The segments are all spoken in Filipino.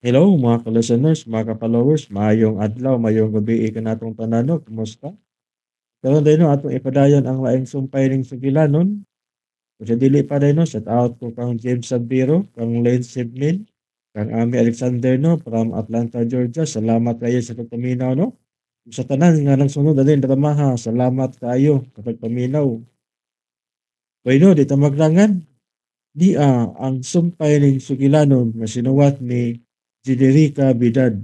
Hello mga ka-listeners, mga ka-followers, maayong adlaw, mayong gabi ka natong tanano, kumusta? Karon din no atong ipadayon ang laing sumpay ning sugilanon. Kung sa dili pa din no, shout out ko kang James Sabiro, kang Lane Sibnin, kang Ami Alexander no from Atlanta, Georgia. Salamat kayo sa pagpaminaw no. Sa tanan nga nang sunod alin dramaha, salamat kayo sa pagpaminaw. Bueno, di ta magrangan. Ang sumpay ning sugilanon nga sinuwat ni Jiderica Bidad.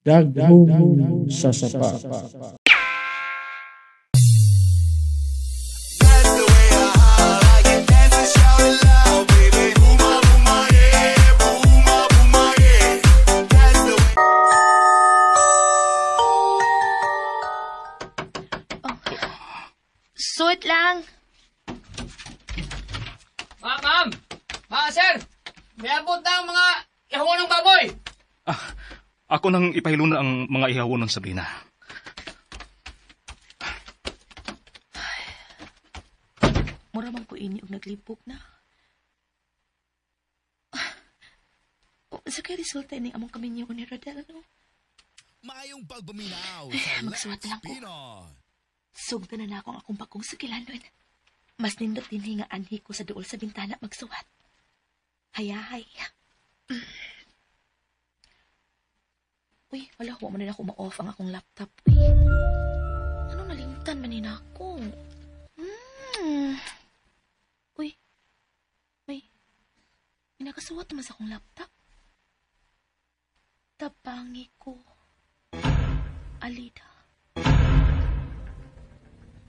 Daghong sa sapa. That's the way I like it. Dance and shout it loud, baby. Booma, booma, yeah. Booma, booma, yeah. That's the way. Suot lang. Ma'am! Sir! May abot na ang mga ihawon ng baboy! Ako nang ipahilo na ang mga ihawon ng Sabrina. Mura man ko ini og naglipok na. Sa kay resulta ni among kaminyo ni Rodel, ano? Mayong pagpaminaw sa Magsuot Let's lang ko. Pinon. Sugdan na akong akong bakong sugilanon. Mas nindot din nga anhi ko sa duol sa bintana magsuwat. Hayahay. Uy, wala ko man ako ma-off ang akong laptop. Uy, ano nalimtan man ako? Uy, may nakasuwat naman sa akong laptop. Tabangi ko. Alida.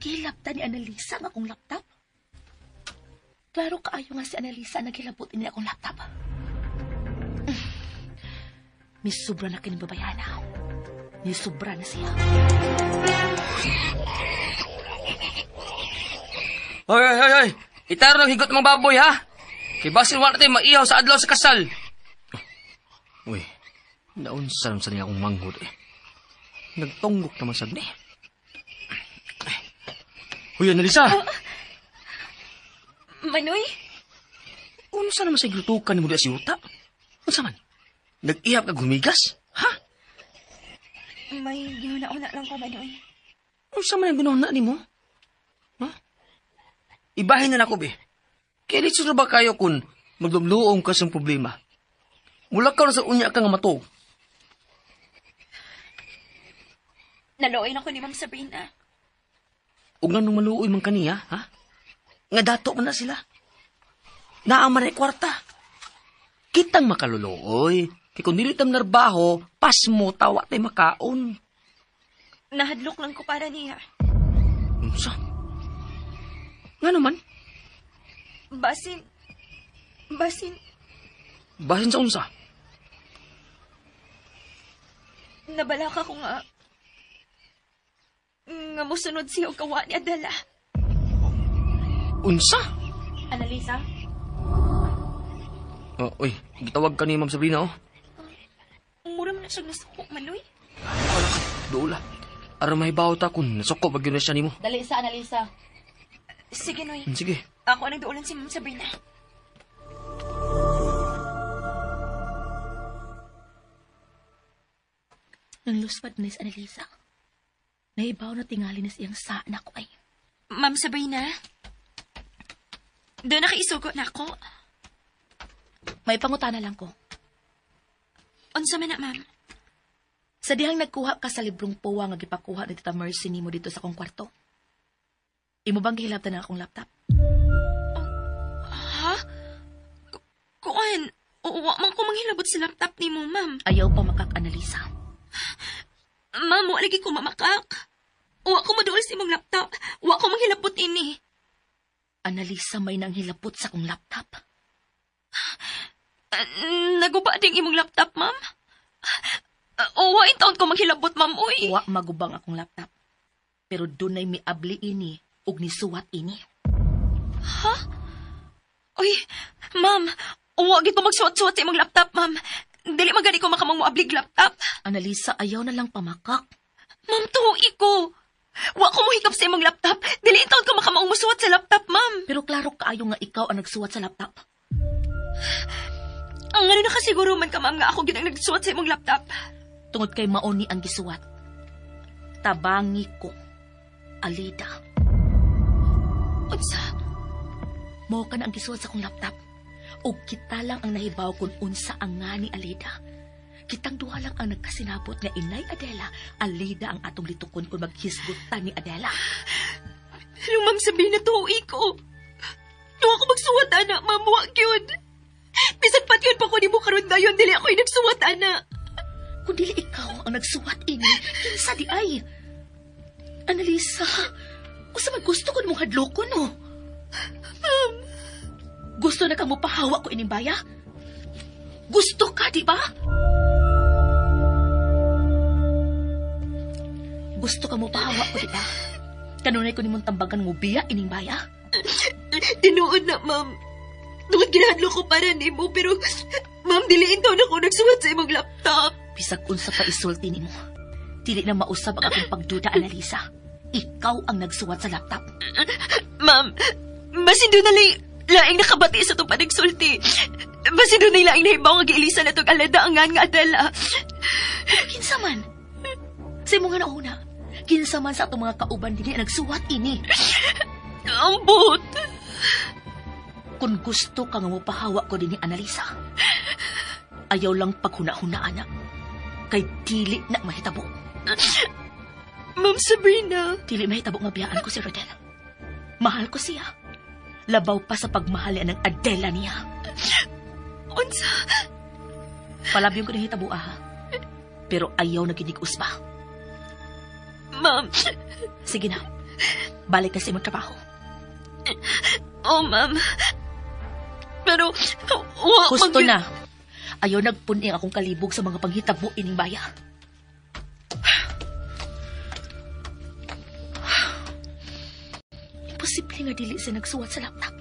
Gilapta ni Annalisa ang akong laptop? Klaro kaayo nga si Annalisa naghilabot ini akong laptop. May sobra na kining babayana. May sobra na siya. Hoy! Itaro ng higot ng mga baboy, ha? Kay basin wala tayo maihaw sa adlaw sa kasal. Uy, naunsa sa niya akong manghod eh. Nagtunggok naman sad ni. Uy, Annalisa! Manoy? Unsa naman sa glutukan ni mo di si Uta? Unsa man? Nag-ihap ka gumigas? Ha? May ginunauna lang ko, Manoy. Unsa man ang ginuna ni mo? Ha? Ibahin na nako, be. Kaya dito na ba kayo kung maglumluong ka sa problema? Mula ka na sa unya ka nga matog. Naloy na ko ni Ma'am Sabrina. Ug nganong maluoy man kaniya, ha? Nga dato man na sila. Naaman ay kwarta. Kitang makaluluoy. Kaya kung dili tam narbaho, pas mo tawa tay makaon. Nahadlok lang ko para niya. Unsa? Nga naman, Basin. bahin sa unsa? Nabalaka ko nga. Nga musunod siya o kawa ni Adela. Unsa? Annalisa? Uy, gitawag ka ni Ma'am Sabrina, oh. Mura man na siya nasuko, Manoy. Doula. Aram mahibaw ta kung nasuko bagyo na siya ni mo. Dali sa Annalisa. Sige, Noy. Sige. Ako ang nagdaulan si Ma'am Sabrina. Nang luspad na si Annalisa. Naibaw na tingali na siyang saan ako ay. Ma'am Sabrina? Doon nakaisugot na ako. May pangutana lang ko. Unsa man na, ma'am? Sa dihang nagkuha ka sa librong puwa nga gipakuha ni Tita Mercy nimo dito sa akong kwarto. Imo bang gihilabtan na akong laptop? Ha? Kuan, uwa man ko manghilabot sa laptop ni mo, ma'am. Ayaw pa makak-analisa. Ma'am, wala lagi ko mamakak. Uwa ko maduol sa imong laptop. Uwa ko manghilabot ini. Analisa may nang hilapot sa akong laptop. Naguba ding imong laptop, ma'am? Uwa in taon ko manghilabot, ma'am, uy. Uwa magubang akong laptop. Pero dunay miabli ini ug nisuwat ini. Ha? Uy, ma'am, uwa gito magsuwat-suwat sa imong laptop, ma'am. Dili magani ko makamang moablig laptop. Analisa ayaw na lang pamakak. Ma'am, tuwi ko. Wa ko mohikap sa imong laptop. Dili in taon ko makamang musuwat sa laptop, ma'am. Pero klaro kaayo nga ikaw ang nagsuwat sa laptop. Ang ano nakasiguro man ka, ma'am, nga ako ginang nagsuwat sa imong laptop. Tungod kay maoni ang gisuwat. Tabangi ko. Alida. Unsa? Mao ka na ang gisuwat sa akong laptop. O kita lang ang nahibaw kung unsa ang nga ni Alida. Kitang duha lang ang nagkasinabot nga inay Adela, Alida ang atong litukon kung maghisgutan ni Adela. Yung ma'am sabihin na tuwi ko. Nung ako magsuwat, ana, ma'am, wag yun. Bisag pat yun pa ko ni mo karon dayon, dili ako yung nagsuwat, ana. Kung dili ikaw ang nagsuwat ini, kinsa di ay. Annalisa, usa man gusto ko mong hadlokon, no? Gusto na ka mo pahawa ko ining baya? Gusto ka, di ba? Gusto ka mo pahawa ko, di ba? Kanunay ko nimong tambagan mo biya ining baya? Tinuod na, ma'am. Tungod ginahadlo ko para nimo, pero ma'am, diliin daw na ako nagsuwat sa imong laptop. Bisag unsa pa isulti nimo. Dili na mausab ang akong pagduda, Annalisa. Ikaw ang nagsuwat sa laptop. Ma'am, basin doon na laing nakabati sa itong panagsulti. Basin doon na laing nahibaw nga giilisan na itong aladaangan nga Adela. Kinsa man? Sa imo nga nauna, kinsa man sa atong mga kauban dili ang nagsuwat ini. Ambot. Kung gusto ka nga mo pahawa ko din ni Annalisa, ayaw lang paghuna-hunaan na. Kay dili na mahitabo. Ma'am Sabrina. Dili mahitabo nga biyaan ko si Rodel. Mahal ko siya. Labaw pa sa pagmahal ng Adela niya. Unsa? Palabiyong ko na hitabo, ha? Pero ayaw na ginig usba. Ma'am. Sige na. Balik ka sa imong trabaho. Oh, ma'am. Pero, Husto na. Ayaw nagpuning akong kalibog sa mga panghitabo ining baya. Imposible nga dili sa nagsuwat sa laptop.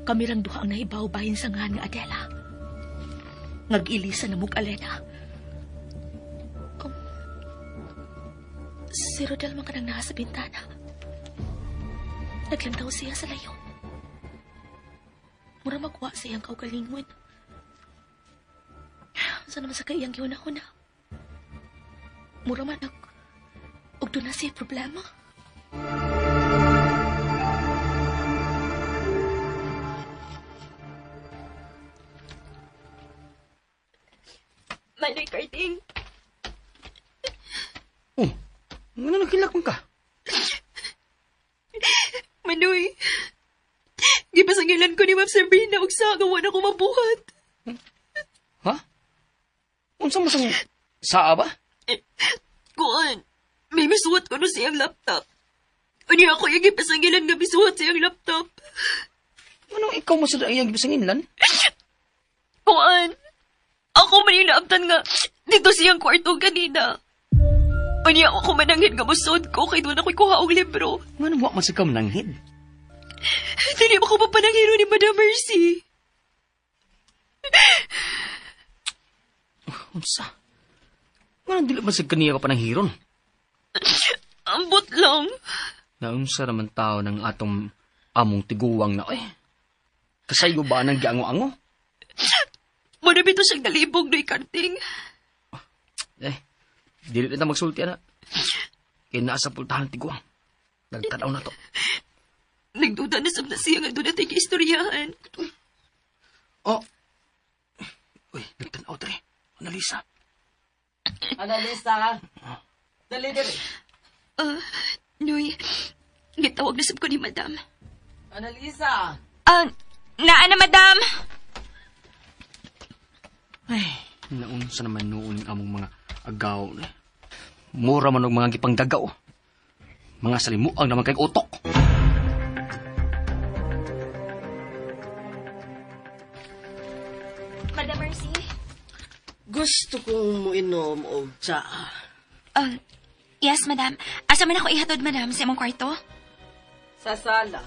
Kami rang duha ang nahibaw bahin sa nga ni Adela. Ngag-ilisa na mong Alena. Si Rodel man ka nang nasa bintana. Naglantaw siya sa layo. Mura magwa siyang kaugalingon. Saan naman sa kaiyang yun-huna? Mura man ug doon na siya problema. Manoy Karting. Oh, ano nakilak man ka? Manoy. Gipasangilan ko ni Ma'am Sabrina og sa gawa na ko mabuhat. Ha? Unsa mo sang saa ba? Kuan, may misuwat ko no siyang laptop. Unya ako yung gipasangilan nga misuwat siyang laptop. Ano ikaw mo sa iyang gipasanginlan? Kuan, ako man yung naabtan nga dito siyang kwarto kanina. Unya ako mananghid nga musod ko kay doon ako'y kuha og libro. Ano mo man sa kam nanghid? Dili mo ko papananghiro ni Madam Mercy. Unsa? Ano dili man sa kaniya ka pananghiron? Ambot lang. Naunsa naman tao ng atong among tiguwang na kasayo ba nang giango-ango? Manabito siyang nalibog do'y Karting. Dili na magsulti na. Kinasa pultahan tiguang. Nagtanaw na to. Nagduda na sa siya nga doon natin istoryahan. Oh! Uy, nagtanaw tre. Annalisa. Annalisa, dali dali. Noy, gitawag na sab ko ni Madam. Annalisa. Naa na Madam. Ay, naunsa naman noon among mga agaw. Mura man og mga gipanggagaw. Mga salimuang naman kay utok. Madam Mercy? Gusto kong muinom og tsaa. Yes, Madam. Asa man ako ihatod, Madam, sa imong kwarto? Sa sala.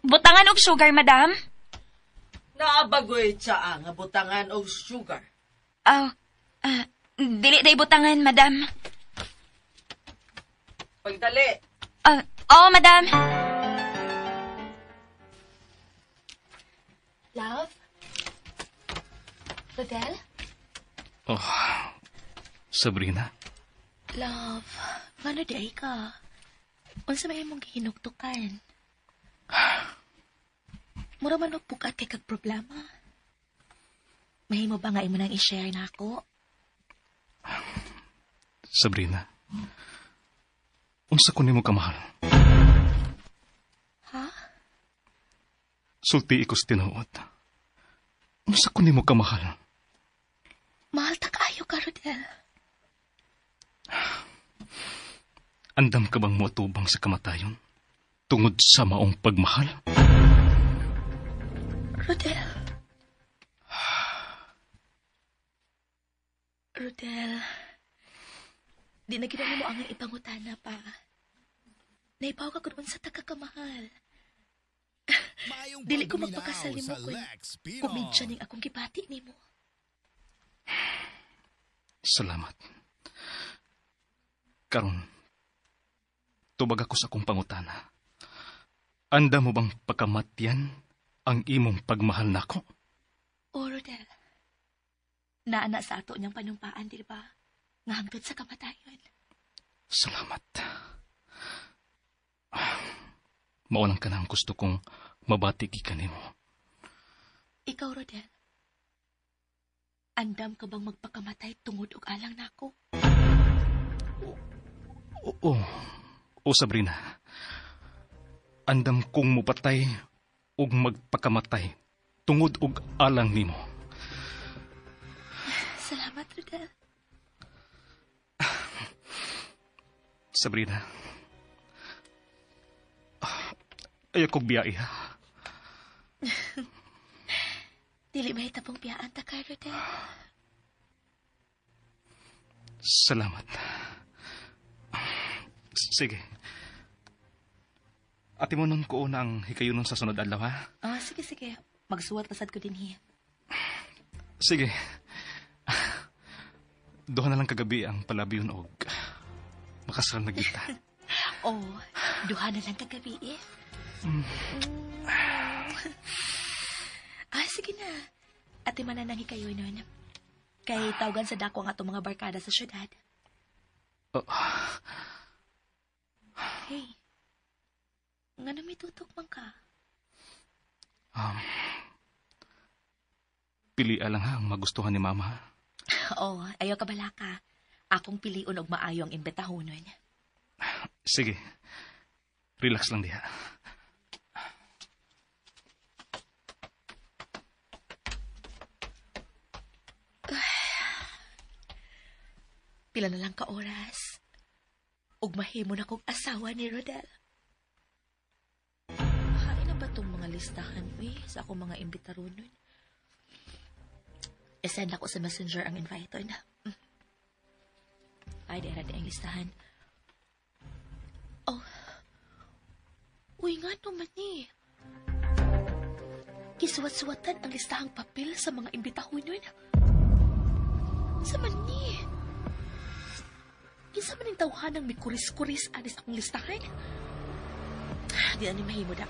Butangan og sugar, Madam? Naabagoy tsaa nga butangan og sugar. Dili day butangan, Madam. Pagdali. Oo, Madam. Love? Rodel? Oh, Sabrina, Love, ngano day ka? Unsa may imong gihinugtukan? Mura man magbukat kay kag problema. Mahimo ba nga imo nang i-share na ako? Sabrina, unsa ko nimo kamahal? Ha? Sulti ikos tinuod. Unsa ko nimo kamahal? Mahal ta kaayo ka, Rodel. Andam ka bang muatubang sa kamatayon? Tungod sa maong pagmahal? Rodel. Rodel. Di na ginani mo ang ipangutana pa. Naipaw ka kuno sa tagakamahal. Dili ko magpakasali mo kung kumidya ning akong gipati nimo. Salamat. Karon, tubag ako sa akong pangutana. Anda mo bang pagkamatyan ang imong pagmahal nako? O, Rodel. Naana sa ato niyang panumpaan, di ba? Nga hangtod sa kamatayon. Salamat. Maulang ka na ang gusto kong mabati ka nimo. Ikaw, Rodel. Andam ka bang magpakamatay tungod og alang nako? Oo, Sabrina. Andam kong mupatay ug magpakamatay tungod og alang nimo. Salamat, Rodel. Sabrina. Ayaw kong biyai, ha? Dili ba itapong piyaan ta ka, Rodel? Salamat. Sige. Ati mo nun ko unang hikayunon sa sunod adlaw, ha? Sige. Magsuwat pasad ko din hiya. Sige. Duha na lang kagabi ang palabyon og makasal na kita. Duha na lang kagabi eh. Sige na. Ati man na nang hikayo nun. Kay tawagan sa dako ang atong mga barkada sa syudad. Hey. Nga na may tutok man ka? Pili lang ha ang magustuhan ni Mama. Ayaw ka bala ka. Akong piliun og maayo ang imbitahonon. Sige. Relax lang diha. Pila na lang ka oras. Ug mahimo na kong asawa ni Rodel. Hain na ba itong mga listahan, sa akong mga imbitaronon? I-send ako sa messenger ang invite na. Ay, di ang listahan. Uy nga naman Isuwat-suwatan ang listahang papel sa mga imbitahonon. Sa man Kinsa man yung tawhanang may kuris-kuris anis akong listahan? Di ani mahimo da.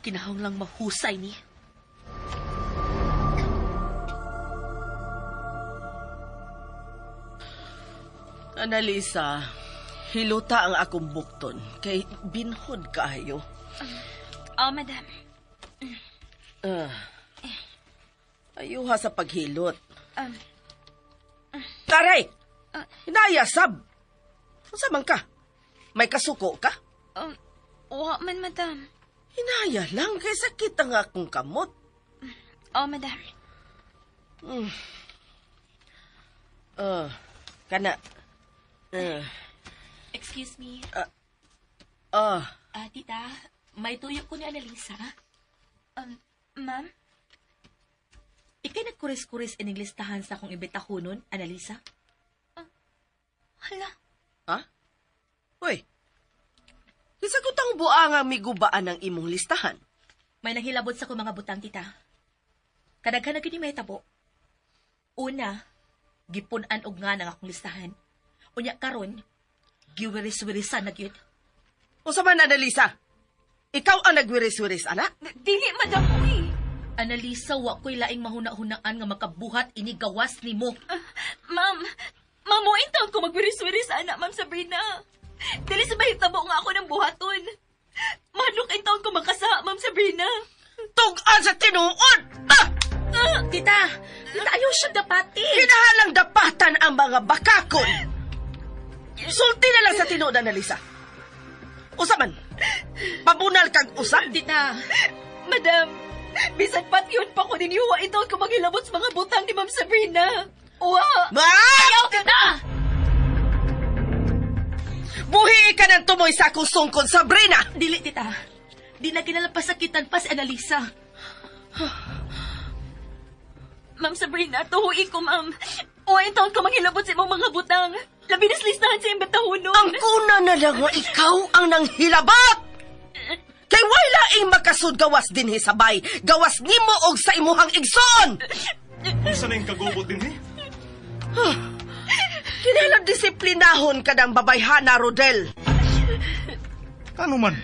Kinahang lang mahusay ni. Annalisa, hiluta ang akong bukton kay binhod kaayo. Madam. Ayuha sa paghilot. Taray! Hinayasab! Unsa man ka? May kasuko ka? Wa man, madam. Hinaya lang kay sakit ang akong kamot. Madam. Kana. Excuse me. Tita, may tuyo ko ni Annalisa. Ma'am? Ikay nagkuris-kuris ining listahan sa akong imbitahonon, Annalisa? Hala. Ha? Hoy. Kisa ko tang buang ang migubaan ng imong listahan. May nahilabot sa ko mga butang, tita. Kadaghan na gini may tabo. Una, gipunan og nga ng akong listahan. Unya karon, giwiris-wirisan na gyud. Unsa man, Annalisa? Ikaw ang nagwiris-wiris, anak? Dili, madam. Uy. Analisa, wa ko'y laing mahuna-hunaan nga makabuhat ini gawas nimo. Ma'am, mamuin taon ko magwiris-wiris sa anak, Ma'am Sabrina. Dili sa mahitabo nga ako ng buhaton. Manok in taon ko makasa, Ma'am Sabrina. Tugan sa tinuod! Ah! Tita, ayaw siya dapati. Hinahalang dapatan ang mga bakakon. Sulti na lang sa tinuod, Annalisa. Usaman, pabunal kag usap. Tita, Madam, bisan pat yun pa ko diniwa in taon ko maghilabot sa mga butang ni Ma'am Sabrina. Uwa! Ayaw! tita! Buhi ka ng tumoy sa akong sungkod, Sabrina! Dili, tita. Di na kinalapasakitan pa si Annalisa. Ma'am Sabrina, tuhui ko, ma'am. Uwa in taon ko maghilabot sa imong mga butang. Labi na listahan sa imbatahunon. Ang kuna na lang nga ikaw ang nanghilabot! Kay wala ing makasud gawas din sabay. Gawas nimo og sa imuhang igsoon! Isa na yung kagubot din eh. Kinahanglan disiplinahon ka ng babayhana, Rodel. Ano man?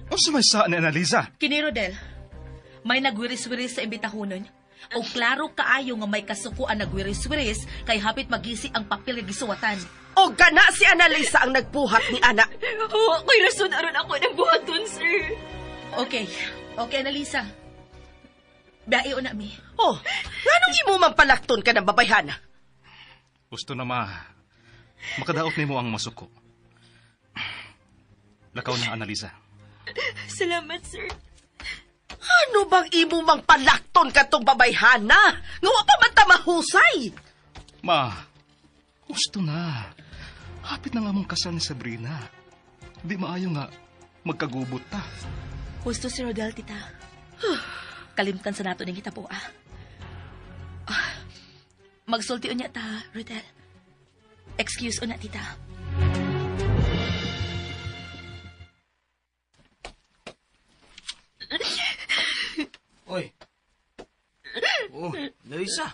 O sa may saan ni Annalisa? Kini Rodel, may nagwiris-wiris sa imbitahonon. O klaro kaayo nga may kasukuan nagwiris-wiris kay hapit magisi ang papel nga gisuwatan. O gana si Annalisa ang nagbuhat ni Ana. Oo, may rason aron ako ng buhaton, sir. Okay, Annalisa. Biyayo na mi. Oh, nganong imo man palakton ka ng babayhana? Gusto na makadaot nimo ang masuko. Lakaw na, Annalisa. Salamat, sir. Ano bang imo mang palakton katong babayhana? Nga wa pa man ta mahusay. Ma, gusto na. Hapit na nga mong kasal ni Sabrina. Di maayo nga magkagubot ta. Gusto si Rodel, tita. Kalimtan sa nato ng kita po, Magsulti unya ta, Rodel. Excuse unya, tita. Oy. Oh, Larissa.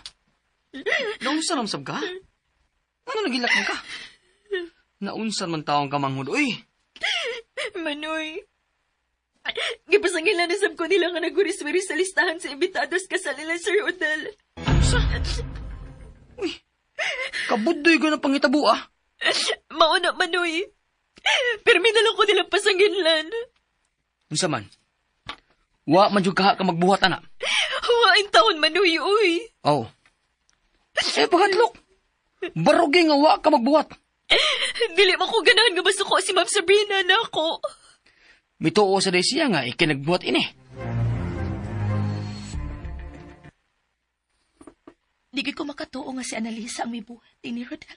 Naunsan ang sab ka? Ano nagilak mo ka? Naunsan man taong kamanghod, uy. Manoy. Gipasangilan na sab ko nila nga nagwiris-wiris sa listahan sa imbitados kasal nila, Sir Odal. Uy, kabuddoy ko na pangitabu, Mauna, Manoy. Permi na lang ko nilang pasanginlan. Unsa man? Wa man jud kaha ka magbuhat, ana. Huwain taon, Manoy, uy. Oh. Paghatlok. Barugi nga wa ka magbuhat. Dili mo ko ganahan nga masuko si Ma'am Sabrina na ako. Mituo sa day siya nga, ikinagbuhat ini. Di ko makatuo nga si Annalisa ang may buhat ni Rodel.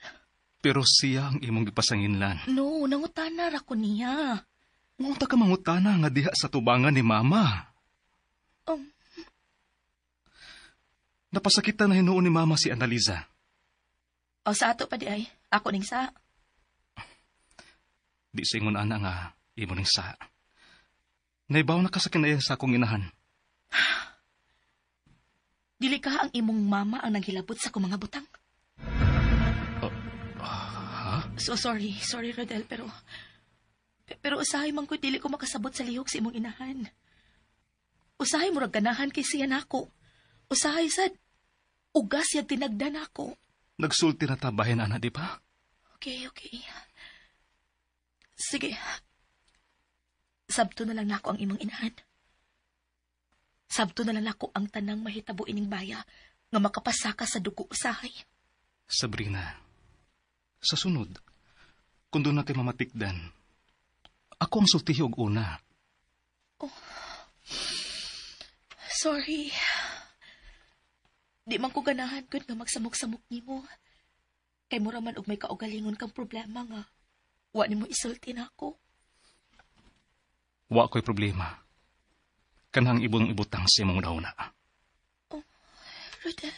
Pero siya ang imong gipasanginlan. No, nangutana ra ko niya. Munta ka mangutana nga diha sa tubangan ni Mama. Napasakitan na hinuon ni Mama si Annalisa. O sa ato pa di ay, ako ning sa. Di sa ingon ana nga imo ning sa. Naibaw na ka sa kinaya sa akong inahan. Dili ka ang imong mama ang naghilabot sa akong mga butang. Ha? So sorry, Rodel, pero usahay man ko dili ko makasabot sa lihok sa imong inahan. Usahay mo rag ganahan kay siya nako. Usahay sad ugas yag tinagdan ako. Nagsulti na tabahin ana, di ba? Okay. Sige. Sabto na lang nako ang imong inahan. Sabto na lang nako ang tanang mahitabo ining baya nga makapasaka sa dugo usahay. Sabrina, sa sunod, kung doon natin mamatikdan, ako ang sultihog una. Sorry. Di man ko ganahan kun nga magsamok-samok nimo. Kay mura man og may kaugalingon kang problema nga. Wa nimo isulti nako. Wa ko'y problema. Kanang ibong ibutang si mong dauna. Rodel.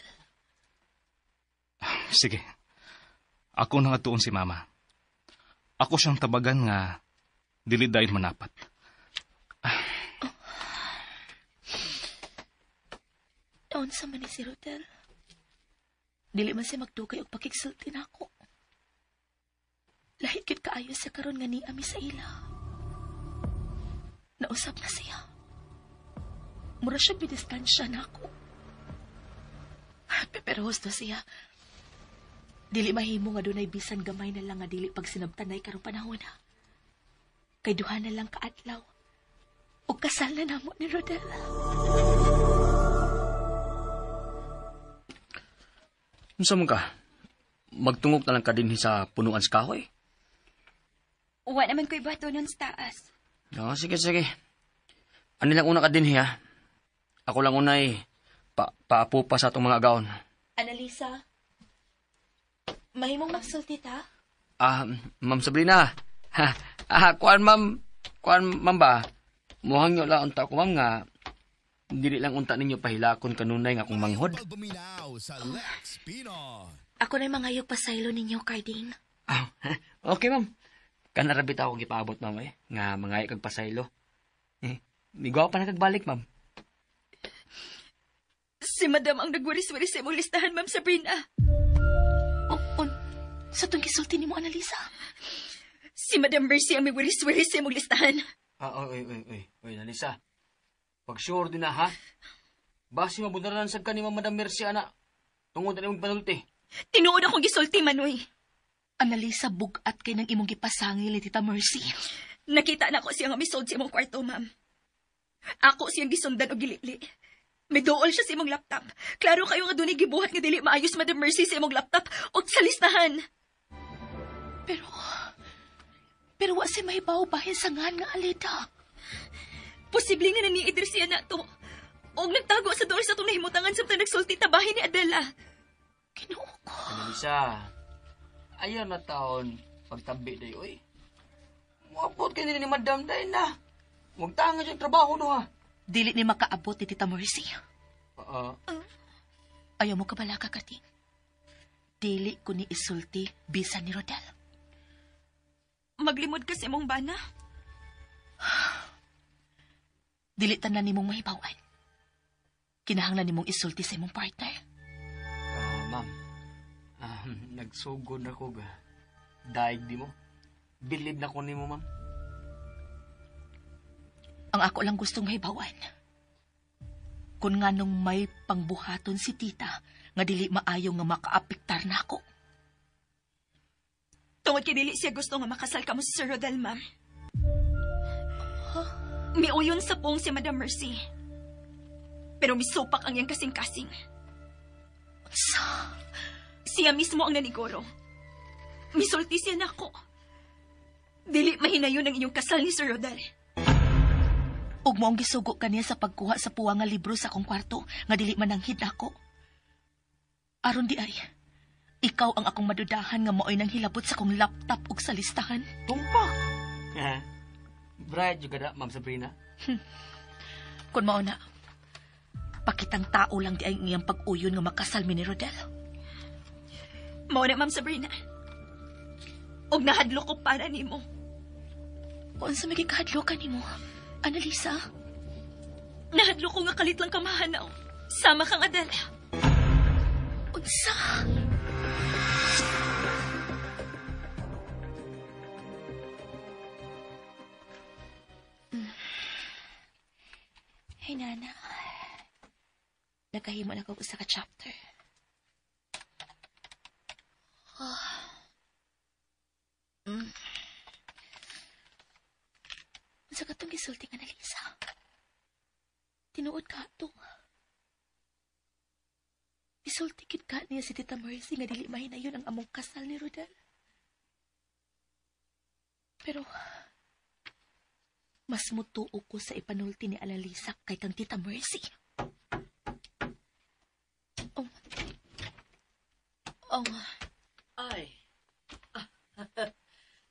Sige. Ako na nga tuon si Mama. Ako siyang tabagan nga dili dahil manapat. Taon sa man ni si Rodel. Dili man siya magdugay og pakigsulti nako. Lahit gyud kaayo sa karon nga niami sa ila. Nausap na siya. Mura siya bidistansya na ako. Pero husto siya. Dili mahimo nga dunay bisan gamay na lang nga dili pag sinabtanay karong panahon na. Kay duha na lang kaadlaw. O kasal na namo ni Rodel. Unsa man ka? Magtungok na lang ka din sa punuan sa kahoy. Uwa naman ko'y bato nun sa taas. Oo, sige, sige. Ano lang una ka din, ha? Ako lang unay paapo pa sa itong mga agaon. Annalisa, mahimong magsulti ta? Ma'am Sabrina. Kuan, ma'am ba? Muhang nyo lang unta ko, ma'am, nga dili lang unta ninyo pahilakon kanunay nga akong manghod. Ako na'y mangayog pasaylo ninyo, Carding. Okay, ma'am. Kanarabit ako gipaabot, ma'am, nga mangayag kag pasaylo. Migwaw pa na kagbalik, ma'am. Si Madam ang nagwaris-waris sa imong listahan, Ma'am Sabrina. Sa itong gisulti ni mo, Annalisa? Si Madam Mercy ang may waris-waris sa imong listahan. Oy, Annalisa. Pag sure din na, ha? Basi mabundaran sa ka ni Madam Mercy, ana. Tungod na imong panulti. Tinuod akong gisulti, Manoy. Annalisa, bugat kay nang imong gipasangil ni Tita Mercy. Nakita na ko siyang amisod sa imong kwarto, ma'am. Ako siyang gisundan o gilili. May dool siya sa imong laptop. Klaro kayo nga doon gibuhat nga dili maayos, Madam Mercy, sa imong laptop o sa listahan. Pero wa si mahibaw bahin sa ngan nga Alida. Posible nga naniidir siya na to. O nagtago sa dool sa itong nahimutangan sa nagsulti tabahin ni Adela. Kinuo ko. Annalisa, ayaw na taon pagtabi day, oy. Muabot ka nila ni Madam day na. Huwag tanga yung trabaho no, ha? Dili ni makaabot ni Tita Mercy. Ayaw mo kabala ka, Kating. Dili ko ni isulti bisan ni Rodel. Maglimod ka sa imong bana. Dili tanan nimong mahibawan. Kinahanglan nimong isulti sa imong partner. Ma'am, nagsugod na ko ga. Daig di mo. Believe na ko ni mo, ma'am. Ang ako lang gustong mahibawan. Kung nga nung may pangbuhaton si tita, nga dili maayo nga makaapektar na ako. Tungod kay dili siya gusto nga makasal ka mo si Sir Rodel, ma'am. Miuyon sa pong si Madam Mercy. Pero misupak ang iyang kasing-kasing. Siya mismo ang nanigoro. Misulti siya na ako. Dili mahinayon ang inyong kasal ni Sir Rodel. Ug mo ang gisugo kaniya sa pagkuha sa puwa nga libro sa akong kwarto, nga dili mananghid ako. Aron di ay, ikaw ang akong madudahan nga maoy nang hilabot sa akong laptop ug sa listahan. Tumpak! Bright juga da, Ma'am Sabrina. Kung mao na, pakitang tao lang di ay ngiyang pag-uyon nga makasal mi ni Rodel. Mao na, Ma'am Sabrina. Og nahadlo ko para nimo. Unsa may gikahadlo ka nimo, Annalisa? Nahadlo ko nga kalit lang kamahanaw. Sama kang Adela. Unsa? Hey, Nana. Nagahimo na ko sa ka-chapter. Sa katong gisulti nga Annalisa. Tinuod ka ito. Gisulti kid ka niya si Tita Mercy nga dili mahinayon ang among kasal ni Rodel. Pero, mas mutuo ko sa ipanulti ni Annalisa kay kang Tita Mercy. Ay.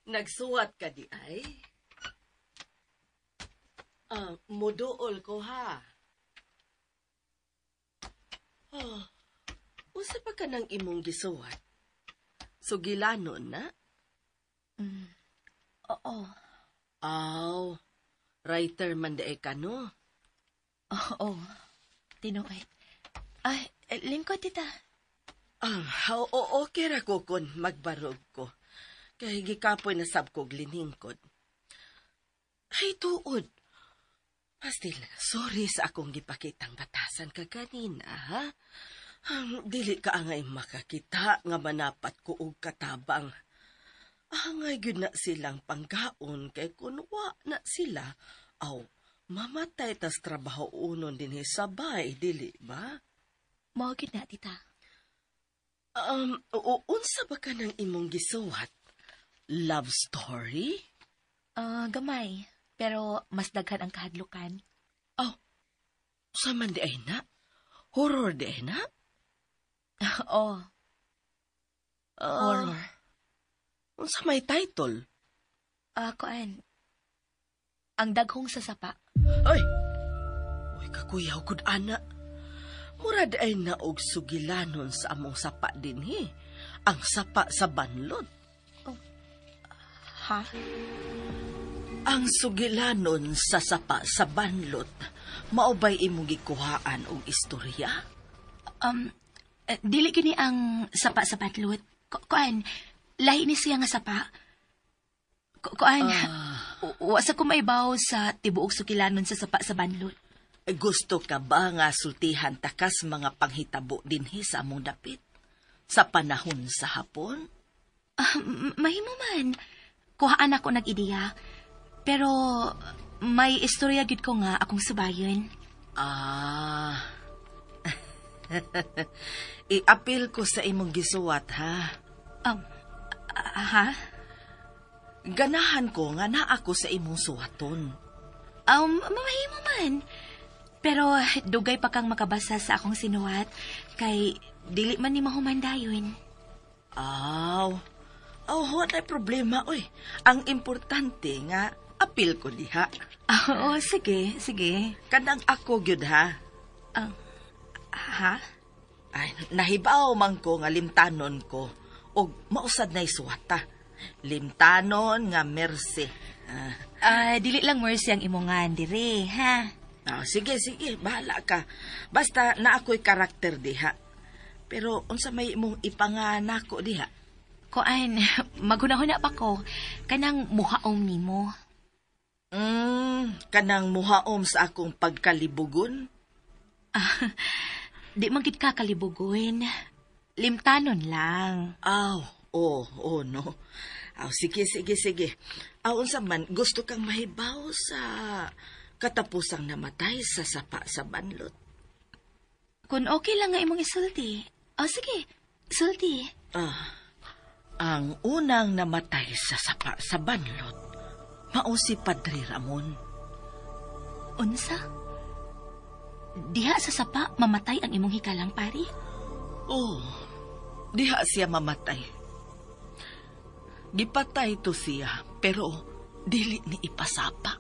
Nagsuwat ka di ay? Muduol ko ha. Usa pa ka ng imong gisuwat? Sugilanon na? Oo. Writer man dae ka no? Oo. Tinuoy. Ay, lingkod tita. Okay ra ko kun magbarog ko. Kay gikapoy na sab kog liningkod. Ay tuod. Pastil, sorry sa akong gipakitang batasan ka kanina, ha? Dili ka angay makakita nga manapat ko og katabang. Angay gyud na silang panggaon kay kunwa na sila, aw, mamatay tas trabaho unon dinhi sabay, dili ba? Mao gid na, tita. Unsa ba ka ng imong gisuwat? Love story? Gamay. Pero mas daghan ang kahadlukan. Saman di ay na? Horror di ay na? Oh, horror. Unsa may title? Kuan. Ang daghong sasapa. Ay! Uy, kakuyaw gud ana. Murad ay naog sugilanon sa among sapa dinhi. Ang sapa sa banlod. Ha? Ang sugilanon sa sapa sa banlod, maubay imong gikuhaan og istorya? Dili kini ang sapa sa batlot. Kuan, lahi ni siya nga sapa. Kuan, wasa ko maibaw sa tibuok sukilanon sa sapa sa banlot. Gusto ka ba nga sultihan takas mga panghitabo dinhi sa among dapit? Sa panahon sa hapon? Mahimo man. Kuhaan ako nag-ideya. Pero may istorya gid ko nga akong subayon. I-appeal ko sa imong gisuwat, ha? Ha? Ganahan ko nga na ako sa imong suwaton. Mahimo man. Pero dugay pa kang makabasa sa akong sinuwat kay dili man ni mahumandayon. Wala problema, oy. Ang importante nga, apil ko diha. Sige. Kanang ako gyud, ha? Ha? Ay, nahibaw man ko nga limtanon ko. Og mausad na isuwata. Limtanon nga mercy. Dili lang mercy ang imongan dire, ha? Sige, bahala ka. Basta na ako'y karakter diha. Pero unsa may imong ipanganako diha? Kuan, maghuna-huna pa ko. Kanang muhaom nimo. Kanang muhaom sa akong pagkalibugon? Di man gid ka kalibugon. Limtanon lang. No. Sige. Unsa man, gusto kang mahibaw sa katapusang namatay sa sapa sa banlot? Kung okay lang nga imong isulti. Sige, sulti. Ang unang namatay sa sapa sa banlot, mao si Padre Ramon. Unsa? Diha sa sapa mamatay ang imong hikalang pari? Diha siya mamatay. Gipatay to siya, pero dili ni ipasapa.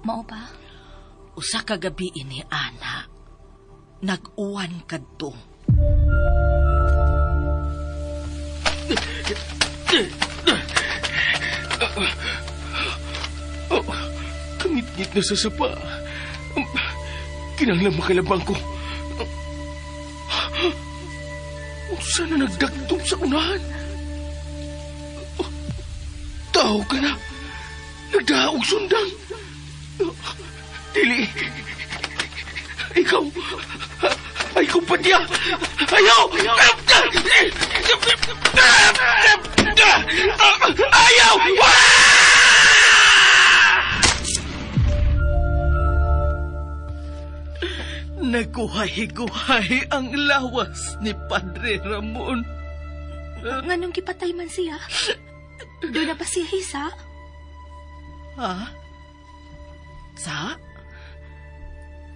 Mao ba? Usa ka gabi ini, ana. Nag-uwan kadto. Kangit-ngit na sa sapa. Kinanglang makalabang ko. Saan na nagdagtong sa unahan? Tao ka na. Nagdaog sundang. Dili. Ikaw patya. Ayaw! Ayaw! Naguhay-guhay ang lawas ni Padre Ramon. Nganong gipatay man siya? Doon na ba siya hisa? Ha? Sa?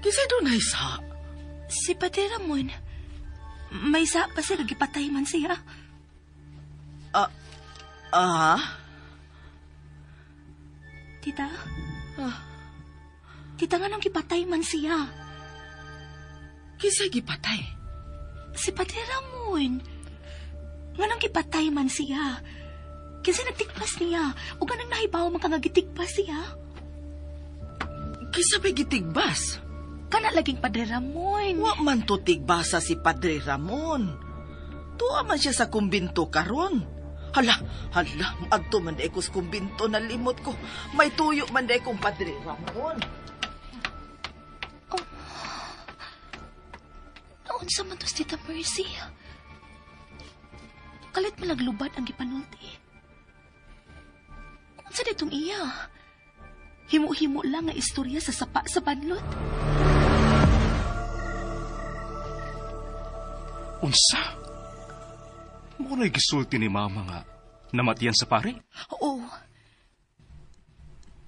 Kisa doon ay sa? Si Padre Ramon. May sa pa siya nagipatay man siya. Tita? Tita, nganong gipatay man siya? Kisa gipatay? Si Padre Ramon. Nganong gipatay man siya? Kasi nagtikpas niya. O ganang nahibaw magkangagitikpas siya. Kisa may gitigbas? Kana laging Padre Ramon. Wa man to tigbasa si Padre Ramon. Tuwa man siya sa kumbinto karon. Hala, adto man day ko sa kumbinto na limot ko. May tuyo man day kong Padre Ramon. Noon sa man tos, Tita Mercy. Kalit malaglubad ang gipanulti. Kung sa ditong iya, himo-himo lang nga istorya sa sapa sa banlot. Unsa? Mo gisulti ni mama nga namatiyan sa pare? Oo.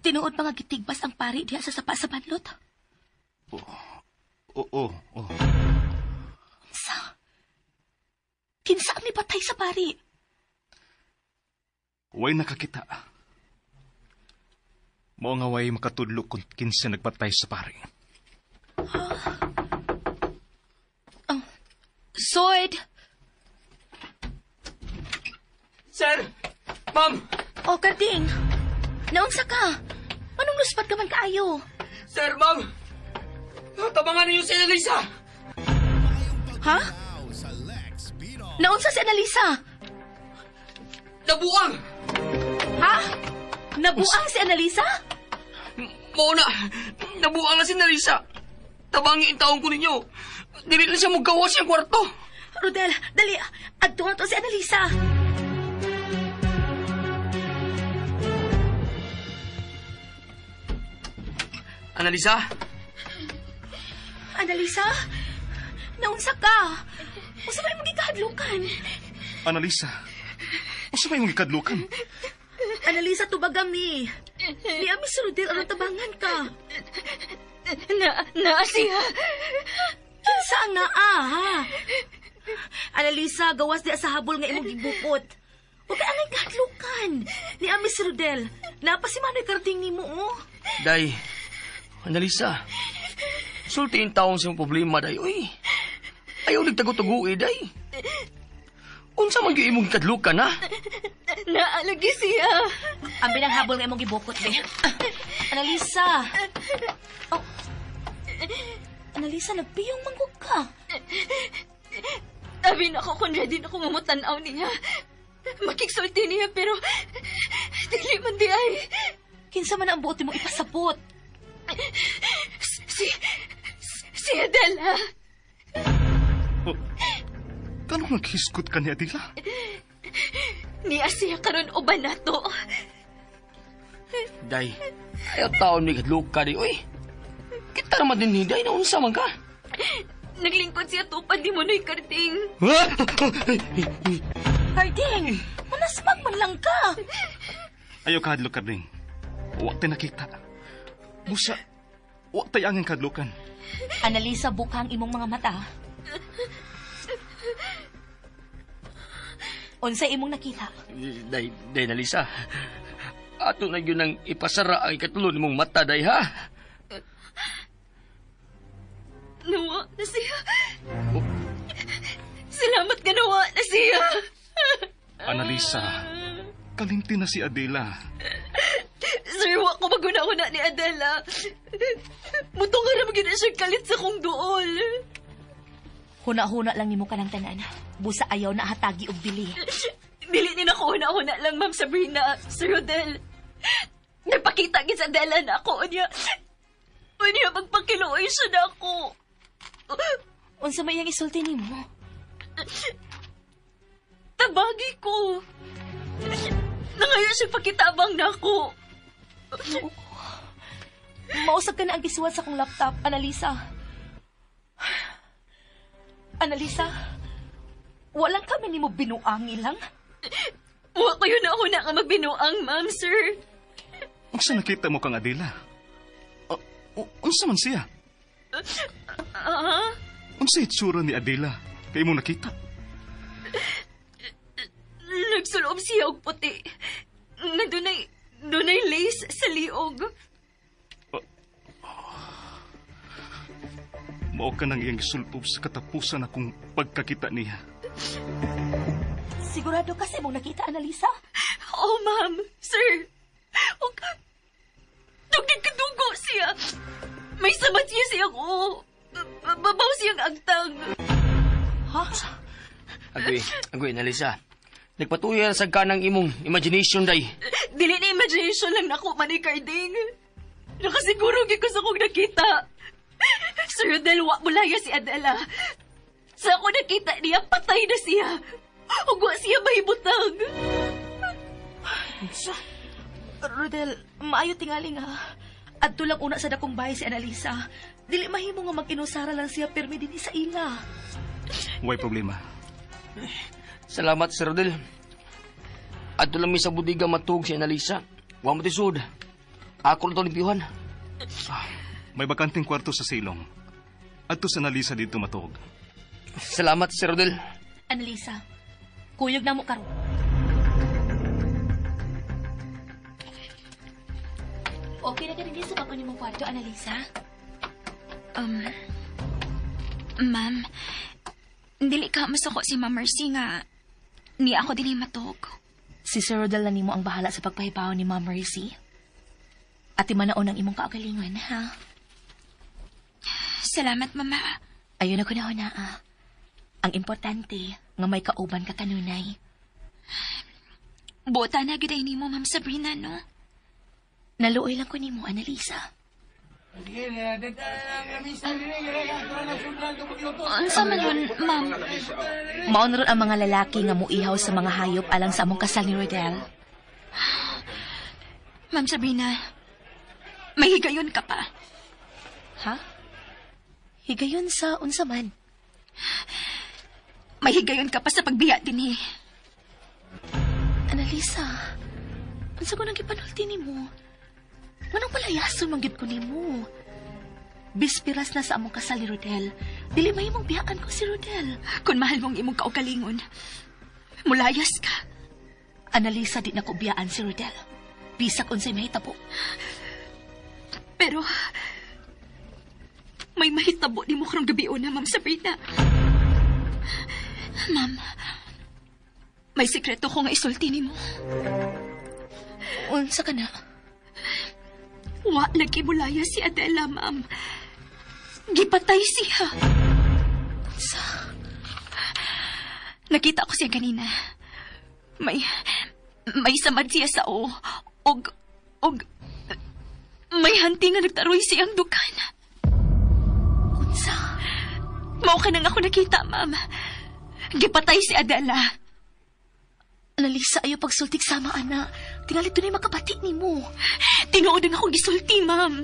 Tinuod pa nga gitigbas ang pari diha sa sapa sa banlot. Oo. Kinsa ang nipatay sa pari? Way nakakita. Mao nga way makatudlo kung kinsa nagpatay sa pare. Sword! Sir! Ma'am! O, Karding! Naunsa ka? Anong luspat ka man kaayo? Sir, ma'am! Tabangan niyo si Elisa! Ha? Naunsa si Annalisa? Nabuang! Ha? Nabuang si Annalisa? Mauna! Nabuang na si Elisa! Tabangi ang taong ko ninyo! Dili na siya magawa siyang kwarto! Rodel, dali! Adto na to si Annalisa! Annalisa? Annalisa? Naunsa ka? Usa ba yung gikahadlukan? Annalisa, usa may mong ikadlukan? Annalisa, tubagang ni. Ni Ami si Rodel, anong tabangan ka? Naasiya. Kinsa ang naa, ha? Annalisa, gawas di sa habol nga imong gibukot. Huwag ka angay kahadlukan. Ni Ami si Rodel, napasi Manoy Karding ni mo, oh. Day, Annalisa, sultiin taong siyang problema, day, uy. Ayaw nagtago-tago, day. Unsa man yung imong kadlukan, ha? Naalagi siya. Ang binang habol nga imong gibukot, be. Annalisa. Oh. Annalisa, nagpiyong manggog ka. Abi na ako kung ready na akong mamutanaw niya. Makiksulti niya pero dili man di ay. Kinsa man ang buot mong ipasabot? Si Adela. Kanong naghiskot ka ni Adela? Ni Asiya karon uban nato. Day, ayaw taon may kadluka, day, uy. Kita naman din ni Day na unsa man ka. Naglingkod siya tupad ni Manoy Karding. Karding, manasmag man lang ka. Ayaw kahadlok ka rin. Huwag tayo nakita. Busa, huwag tayo angin kadlukan. Annalisa, bukang imong mga mata. Unsa imong nakita? Day, Annalisa. Ato na yun ang ipasara ang ikatulon mong mata, day, ha? Nawa na siya. Salamat ka nawa na siya. Annalisa, kalimti na si Adela. Sir, wa ko maguna-una ni Adela. Muto nga na magina siya kalit sa kong duol. Huna-huna lang nimo kanang tanan. Busa ayaw na hatagi og bili. Dili ni ako huna-huna lang, Ma'am Sabrina. Sir Rodel. Nagpakita gid sa Adela na ako niya. Unya magpakiluoy siya na ako. Unsa may iyang isulti nimo? Tabagi ko. Nangayon siya pakitabang na ako. Mausap ka na ang gisuwat sa kong laptop, Annalisa. Annalisa, walang kami ni mo binuangi lang? Wa ko yun ako na nga magbinuang, ma'am, sir. Unsa nakita mo kang Adela? Unsa man siya? Unsa itsura ni Adela? Kay mo nakita? Nagsulob siya og puti. Dunay lace sa liog. Mao ka nang iyang gisulpob sa katapusan akong pagkakita niya. Sigurado ka sa imong nakita, Annalisa? Oh, ma'am, sir. O ka, dugig kadugo siya. May samat siya siyang babaw siyang agtang. Ha? Agoy, Annalisa. Nagpatuya sa kanang imong imagination, day. Dili na imagination lang nako manay Carding. Nakasiguro gyud ko sa kong nakita. Sir Rodel, wa bulaya si Adela. Sa ako nakita niya, patay na siya. Ug wa siya mahibutang. Rodel, maayo tingali nga. Adto lang una sa dakong bahay si Annalisa. Dili mahimo nga mag-inusara lang siya permi dinhi sa ila. Way problema. Salamat, Sir Rodel. Adto lang mi sa budiga matug si Annalisa. Wa mo tisod. Ako na to limpyuhan. May bakanting kwarto sa silong. At to sa Annalisa dito matog. Salamat, Sir Rodel. Annalisa, kuyog na mo karon. Okay na ka rin sa bakon mong kwarto, Annalisa? Ma'am, dili ka masako si Ma'am Mercy nga ni ako din matog. Si Sir Rodel na nimo ang bahala sa pagpahibaw ni Ma'am Mercy. At imanaon ang imong kaugalingon, ha? Salamat, Mama. Ayun ako na una, ah. Ang importante, nga may kauban ka kanunay. Buta na gid ni mo, Ma'am Sabrina, no? Naluoy lang ko nimo, Annalisa. Unsa man yun, Ma'am? Maon ron ang mga lalaki nga muihaw sa mga hayop alang sa among kasal ni Rodel. Ma'am Sabrina, may higayon ka pa. Ha? Higayon sa unsa man? May higayon ka pa sa pagbiya din eh. Annalisa, unsa ko nang gipanulti nimo? Manong palayason manggid ko nimo. Bispiras na sa among kasal ni Rodel. Dili mahimong biyaan ko si Rodel. Kung mahal mong imong kaugalingon, mulayas ka. Annalisa, di na ko biyaan si Rodel. Bisag unsay mahitabo. Pero, may mahitabo di mo karong gabi na, Ma'am Sabrina. Ma'am, may sikreto ko nga isulti ni mo. Unsa ka na? Wa nagkibulaya si Adela, Ma'am. Gipatay siya. Unsa? Nakita ko siya kanina. May samad siya sa o. May hanti nga nagtaroy siyang dukan. Unsa? Mao ka nang ako nakita, Ma'am. Gipatay si Adela. Annalisa, ayo pagsultik sama, ana. Tingali tunay makabati nimo. Tinuod nga akong gisulti, Ma'am.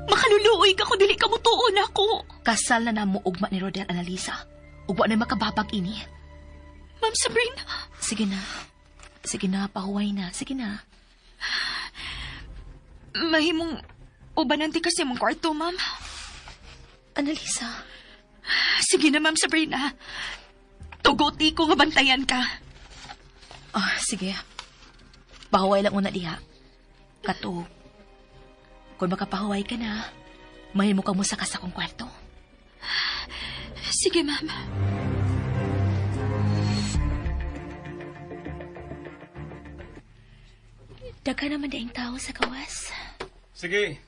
Makaluluoy ka kung dili ka mo tuon ako. Kasal na namo ugma ni Rodel, Annalisa. Ugwa na makababag ini. Ma'am Sabrina. Sige na. Sige na, pahuway na. Sige na. Mahimong ubananti kasi mong kwarto, Ma'am. Annalisa. Sige na, Ma'am Sabrina. Tuguti ko nga bantayan ka. Sige. Pahuway lang una diha. Kato. Kung makapahuway ka na, mahimo ka mo sa akong kwarto. Sige, Ma'am. Daga naman daing tao sa kawas. Sige.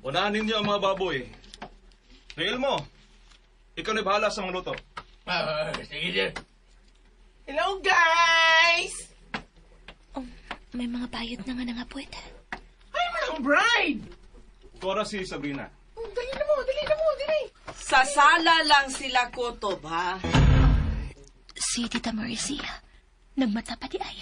Unahan ninyo ang mga baboy. Nail mo. Ikaw na bahala sa mga luto. Sige, sir. Hello, guys! May mga bayot na nga nangapwet. Ay, mga bride! Tora si Sabrina. Dali na mo, dali. Sa sala lang sila kutob, ha? Si Tita Mercy, nagmata pa di ay.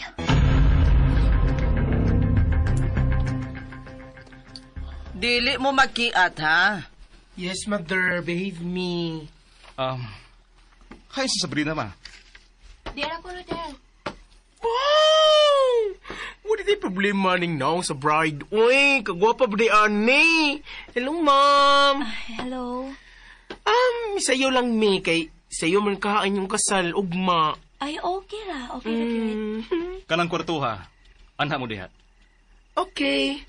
Dili mo magkiat, ha? Yes, mother, behave me. Kaya si Sabrina, ma. Di ako, Rodel. Wow! What is the problema ning naong sa bride? Uy, kagwapa ba di ani? Hello, ma'am. Hello. Sayo lang mi, kay sayo man kaan yung kasal, ugma. Ay, okay ra. Okay ra, good. Kanang kwartuha. Anha mo diha. Okay.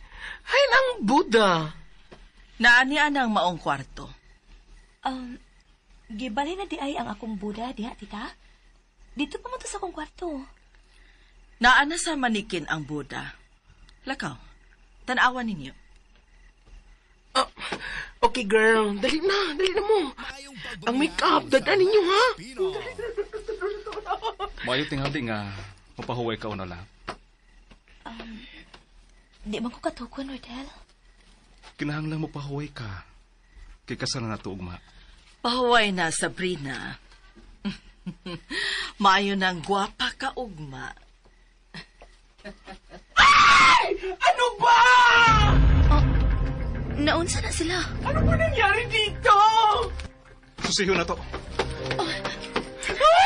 Hay ang Buddha. Naani anang maong kwarto. Gibali na di ay ang akong Buddha, diha, tita. Dito pa mo to sa akong kwarto. Naana sa manikin ang Buddha. Lakaw, tanawan ninyo. Okay, girl. Dali na mo. Ang make-up, dadaan ninyo, ha? Maayo tingali nga mapahuway ka na lang. Di man ko katukon, Rodel. Kinahanglan mo pahuway ka. Kay kasal na ugma. Pahuway na, Sabrina. Maayo ng gwapa ka ugma. Ano ba? Naunsa na sila? Ano ba nangyari dito? Susiho na to.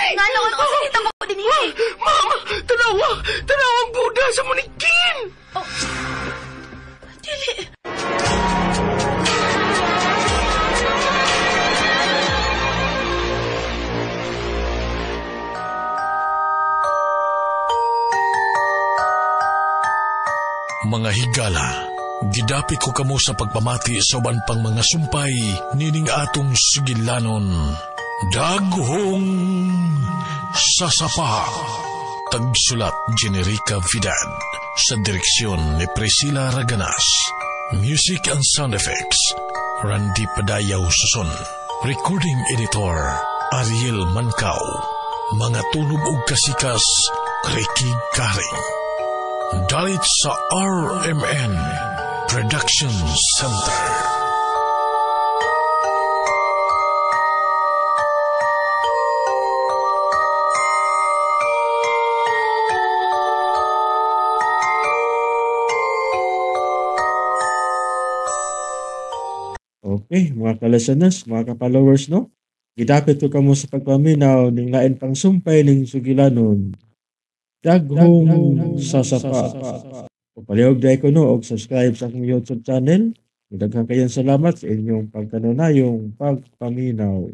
Ngano, ano kasi kita mo din eh? Mama, tanawang Buddha sa manikin! Dili. Mga higala, gidapit ko kamo sa pagpamati sa uban pang mga sumpay nining atong sigilanon. Daghong sasapa. Tagsulat Generica Vidal. Sa direksyon ni Priscilla Raganas. Music and sound effects Randy Padayaw Suson. Recording editor Ariel Mancao. Mga tunog ug kasikas Ricky Karing. Dalit sa RMN Production Center. Okay, mga kalasanas, mga ka-followers, no? Gidapit ko kamo sa pagpaminaw ning lain pang sumpay ning sugilanon. Daghong sasapa. Palihog dai ko no og subscribe sa akong YouTube channel. Daghang kayong salamat sa inyong pagkanunayong pagpaminaw.